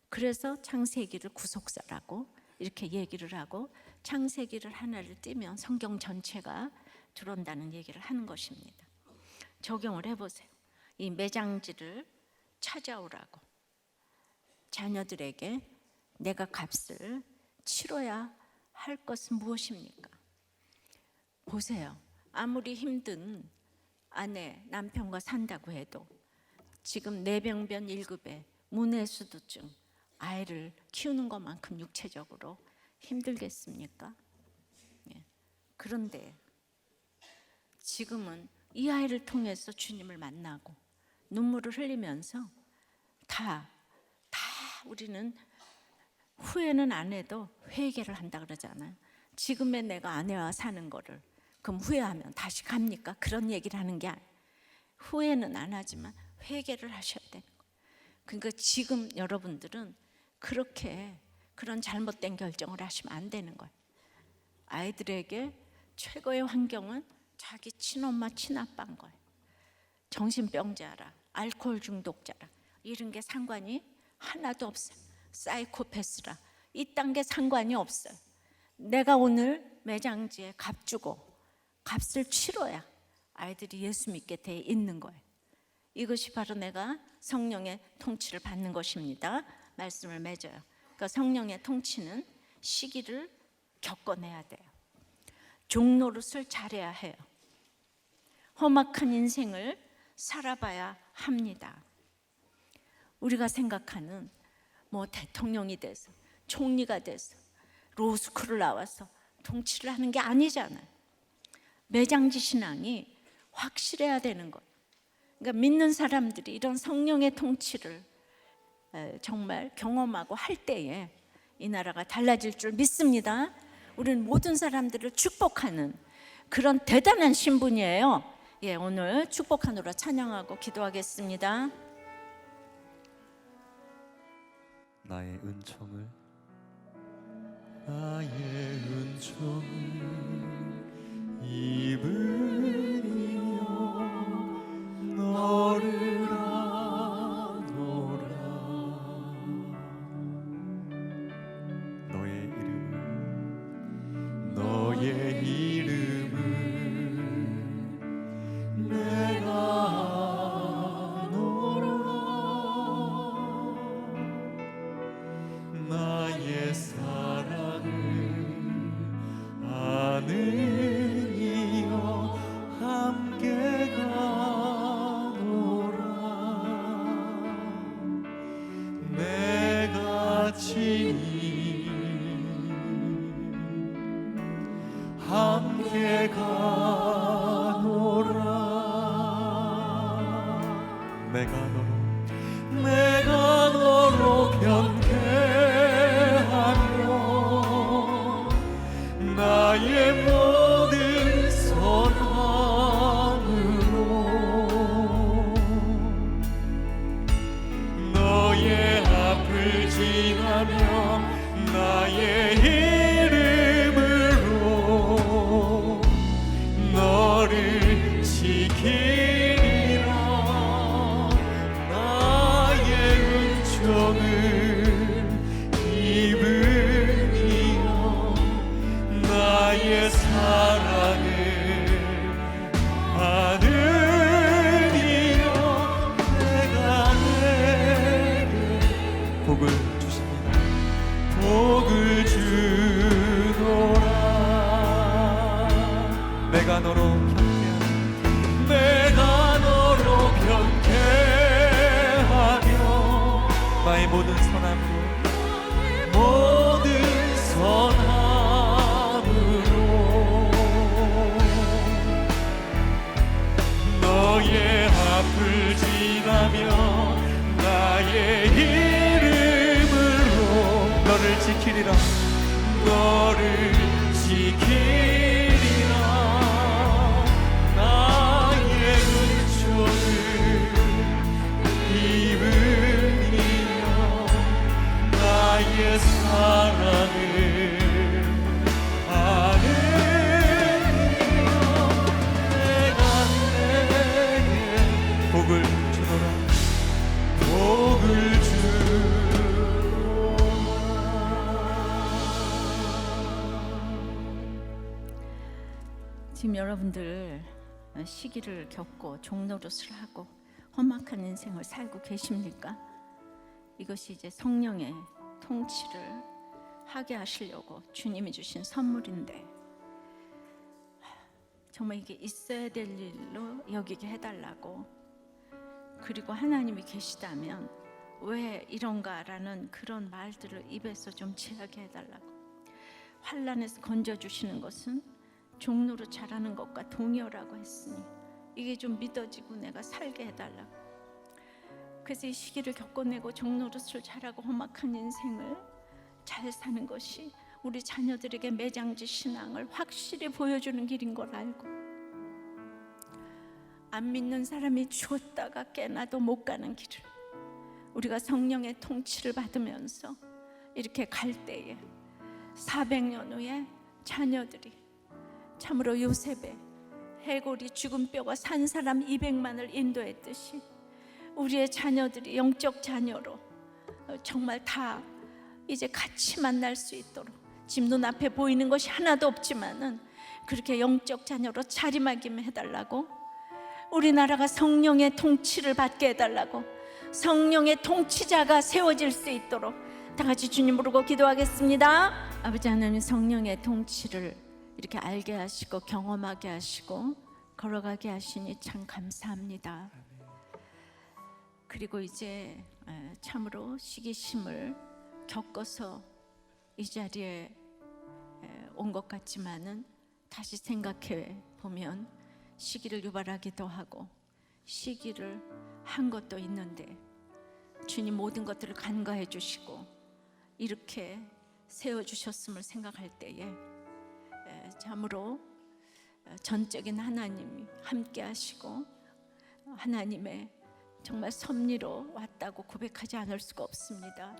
A: 그래서 창세기를 구속사라고 이렇게 얘기를 하고, 창세기를 하나를 띄면 성경 전체가 들어온다는 얘기를 하는 것입니다. 적용을 해보세요. 이 매장지를 찾아오라고 자녀들에게 내가 값을 치러야 할 것은 무엇입니까? 보세요. 아무리 힘든 아내, 남편과 산다고 해도 지금 뇌병변 1급에 문해수두증 아이를 키우는 것만큼 육체적으로 힘들겠습니까? 그런데 지금은 이 아이를 통해서 주님을 만나고 눈물을 흘리면서 다 우리는 후회는 안 해도 회개를 한다 그러잖아요. 지금의 내가 아내와 사는 거를 그럼 후회하면 다시 갑니까? 그런 얘기를 하는 게 아니에요. 후회는 안 하지만 회개를 하셔야 되는 거예요. 그러니까 지금 여러분들은 그런 잘못된 결정을 하시면 안 되는 거예요. 아이들에게 최고의 환경은 자기 친엄마, 친아빠인 거예요. 정신병자라, 알코올 중독자라 이런 게 상관이 하나도 없어요. 사이코패스라 이딴 게 상관이 없어요. 내가 오늘 매장지에 값 주고 값을 치러야 아이들이 예수 믿게 돼 있는 거예요. 이것이 바로 내가 성령의 통치를 받는 것입니다. 말씀을 맺어요. 그러니까 성령의 통치는 시기를 겪어내야 돼요. 종노릇을 잘해야 해요. 험악한 인생을 살아봐야 합니다. 우리가 생각하는 대통령이 돼서 총리가 돼서 로스쿨을 나와서 통치를 하는 게 아니잖아요. 매장지 신앙이 확실해야 되는 거예요. 그러니까 믿는 사람들이 이런 성령의 통치를 정말 경험하고 할 때에 이 나라가 달라질 줄 믿습니다. 우리는 모든 사람들을 축복하는 그런 대단한 신분이에요. 오늘 축복하노라 찬양하고 기도하겠습니다.
B: 나의 은총을 입으리여 너를 아노라. 너의 이름을 내가 아노라. 나의 사랑을 아느니여 함께 가노라. 내가 친히 함께 가노라. 내가 너로 변케하며 나의 모든 선함으로 사랑을 하느니여 내가 내게 복을 주십니다. 복을 주노라. 내가 너로 경계하며 내가 너로 경계하며 나의 모든 선함으로 모든 선함으로 너의 앞을 지나며 나의 이름으로 너를 지키리라. 너를 지키리라. 나의 은총을 입으리여 나의 사랑을 하느니여 내가 내게 복을 주노라. 복을
A: 지금 여러분들 시기를 겪고 종노릇을 하고 험악한 인생을 살고 계십니까? 이것이 이제 성령의 통치를 하게 하시려고 주님이 주신 선물인데 정말 이게 있어야 될 일로 여기게 해달라고, 그리고 하나님이 계시다면 왜 이런가라는 그런 말들을 입에서 좀 제하게 해달라고. 환난에서 건져주시는 것은 종로로 자라는 것과 동의어라고 했으니 이게 좀 믿어지고 내가 살게 해달라고. 그래서 이 시기를 겪어내고 종로릇을 잘하고 험악한 인생을 잘 사는 것이 우리 자녀들에게 매장지 신앙을 확실히 보여주는 길인 걸 알고, 안 믿는 사람이 죽었다가 깨나도 못 가는 길을 우리가 성령의 통치를 받으면서 이렇게 갈 때에 400년 후에 자녀들이 참으로 요셉의 해골이 죽은 뼈가 산 사람 200만을 인도했듯이 우리의 자녀들이 영적 자녀로 정말 다 이제 같이 만날 수 있도록, 지금 눈앞에 보이는 것이 하나도 없지만은 그렇게 영적 자녀로 자리매김 해달라고, 우리나라가 성령의 통치를 받게 해달라고, 성령의 통치자가 세워질 수 있도록 다 같이 주님 부르고 기도하겠습니다. 아버지 하나님, 성령의 통치를 이렇게 알게 하시고 경험하게 하시고 걸어가게 하시니 참 감사합니다. 그리고 이제 참으로 시기심을 겪어서 이 자리에 온 것 같지만은 다시 생각해 보면 시기를 유발하기도 하고 시기를 한 것도 있는데 주님 모든 것들을 간과해 주시고 이렇게 세워주셨음을 생각할 때에 참으로 전적인 하나님이 함께 하시고 하나님의 정말 섭리로 왔다고 고백하지 않을 수가 없습니다.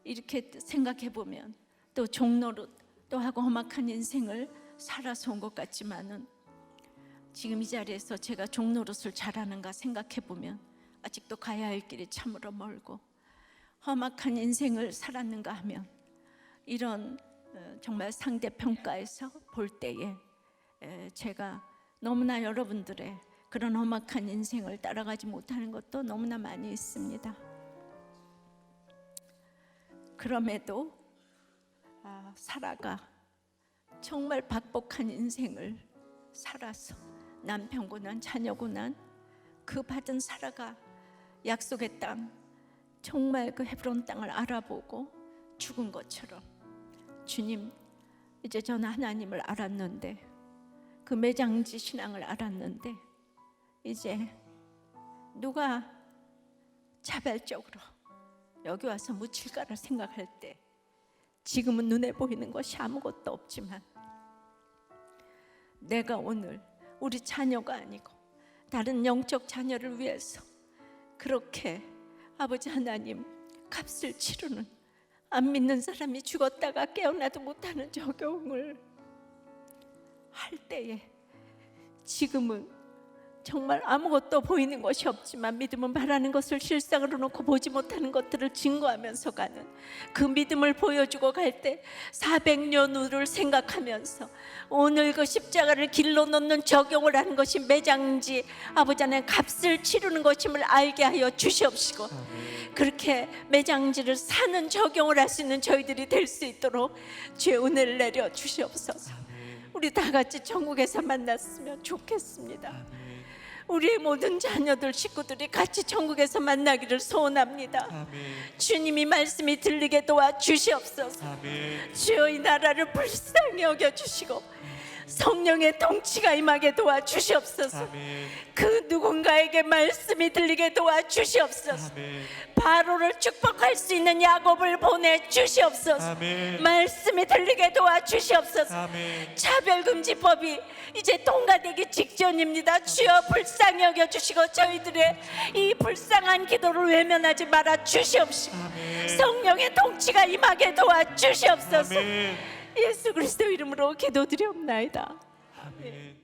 A: 이렇게 생각해 보면 또 종로릇 또 하고 험악한 인생을 살아서 온 것 같지만은 지금 이 자리에서 제가 종노릇을 잘하는가 생각해 보면 아직도 가야 할 길이 참으로 멀고 험악한 인생을 살았는가 하면 이런 정말 상대평가에서 볼 때에 제가 너무나 여러분들의 그런 험악한 인생을 따라가지 못하는 것도 너무나 많이 있습니다. 그럼에도 사라가 정말 박복한 인생을 살아서 남편고 난 자녀고 난 그 받은 사라가 약속의 땅, 정말 그 헤브론 땅을 알아보고 죽은 것처럼 주님, 이제 저는 하나님을 알았는데 그 매장지 신앙을 알았는데 이제 누가 자발적으로 여기 와서 묻힐까를 생각할 때 지금은 눈에 보이는 것이 아무것도 없지만 내가 오늘 우리 자녀가 아니고 다른 영적 자녀를 위해서 그렇게 아버지 하나님 값을 치르는, 안 믿는 사람이 죽었다가 깨어나도 못하는 적용을 할 때에 지금은
C: 정말 아무것도 보이는 것이 없지만 믿음은 바라는 것을 실상으로 놓고 보지 못하는 것들을 증거하면서 가는 그 믿음을 보여주고 갈 때 400년 후를 생각하면서 오늘 그 십자가를 길로 놓는 적용을 하는 것이 매장지 아버지 안에 값을 치르는 것임을 알게 하여 주시옵시고, 그렇게 매장지를 사는 적용을 할 수 있는 저희들이 될 수 있도록 주의 은혜를 내려 주시옵소서. 우리 다 같이 천국에서 만났으면 좋겠습니다. 우리의 모든 자녀들, 식구들이 같이 천국에서 만나기를 소원합니다. 주님이 말씀이 들리게 도와 주시옵소서. 주여 이 나라를 불쌍히 여겨주시고 성령의 통치가 임하게 도와 주시옵소서. 그 누군가에게 말씀이 들리게 도와 주시옵소서. 바로를 축복할 수 있는 야곱을 보내 주시옵소서. 말씀이 들리게 도와 주시옵소서. 차별금지법이 이제 통과되기 직전입니다. 주여 불쌍히 여겨주시고 저희들의 이 불쌍한 기도를 외면하지 말아 주시옵시고 성령의 통치가 임하게 도와 주시옵소서. 예수 그리스도 이름으로 기도드리옵나이다.
B: 아멘.